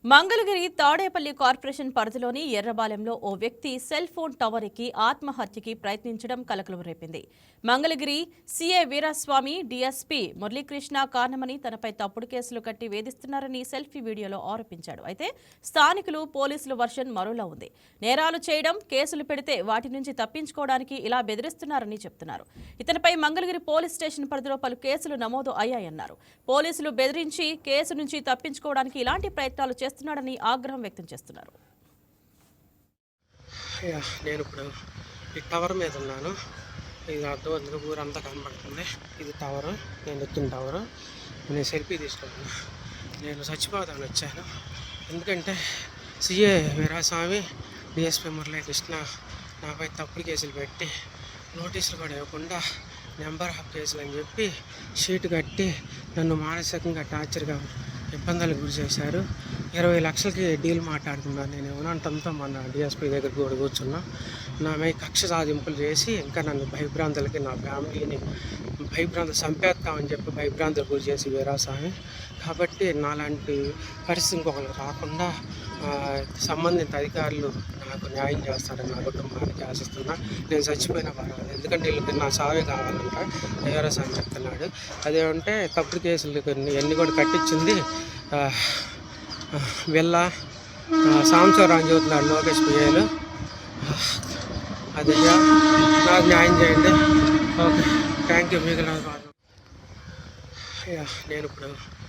Mangalagiri Tadepalli corporation పరిధిలోని ఎర్రబాలెంలో ఓ వ్యక్తి cell phone tower ఎక్కి ఆత్మహత్యకి ప్రయత్నించడం కలకలం రేపింది. మంగళగిరి సీఏ వీరస్వామి, డీఎస్పీ మురళీకృష్ణ కారణమని తనపై తప్పుడు కేసులు కట్టి వేధిస్తున్నారని సెల్ఫీ వీడియోలో ఆరోపించాడు. అయితే స్థానికులు, పోలీసుల వర్షన్ మరోలా ఉంది. నేరాలు చేయడం, కేసులు పెడితే వాటి నుంచి తప్పించుకోవడానికి ఇలా బెదిరిస్తున్నారని చెప్తున్నారు. ఇతనిపై మంగళగిరి పోలీస్ స్టేషన్ పరిధిలో పలు కేసులు నమోదు అయ్యాయన్నారు. పోలీసులు బెదిరించి కేసు నుంచి తప్పించుకోవడానికి ఇలాంటి ప్రయత్నాలు చేస్తున్నాడని ఆగ్రహం వ్యక్తం చేస్తున్నారు. నేను ఇప్పుడు ఈ టవర్ మీద ఉన్నాను. ఇది అర్థవంతుగా ఊరంతా కనబడుతుంది. ఇది టవర్, నేను ఎక్కిన టవర్. నేను సెల్ఫీ తీసుకుంటున్నాను. నేను చచ్చిపోతాను వచ్చాను. ఎందుకంటే సీఏ వీరాస్వామి, డిఎస్పీ మురళీకృష్ణ నాపై తప్పుడు కేసులు పెట్టి నోటీసులు కూడా ఇవ్వకుండా నెంబర్ ఆఫ్ కేసులు అని చెప్పి షీట్ కట్టి నన్ను మానసికంగా టార్చర్గా ఇబ్బందులకు గురి చేశారు. 20 లక్షలకి డీల్ మాట్లాడుకున్నాను. నేను ఏమనంటంతో మన డిఎస్పీ దగ్గర కూడా కూర్చున్నా. నా మీద కక్ష సాధింపులు చేసి ఇంకా నన్ను భయభ్రాంతులకి, నా ఫ్యామిలీని చంపేస్తామని చెప్పి భయభ్రాంతులు గురి చేసి వీరాస్వామి. కాబట్టి నాలాంటి పరిస్థితి ఇంకొకరు రాకుండా సంబంధిత అధికారులు నాకు న్యాయం చేస్తారని నా కుటుంబానికి ఆశిస్తున్నా. నేను చచ్చిపోయినా పర్వాలేదు, ఎందుకంటే వీళ్ళకి నా సావే కావాలంట వీరాస్వామి చెప్తున్నాడు. అదేమంటే తప్పుడు కేసులు ఎన్ని కూడా కట్టించింది వీళ్ళ సాంబశివరావు చెబుతున్నాడు, లోకేష్ పిఏలు. అది నాకు న్యాయం చేయండి. Okay, thank you. మిగిలిన నేను ఇప్పుడు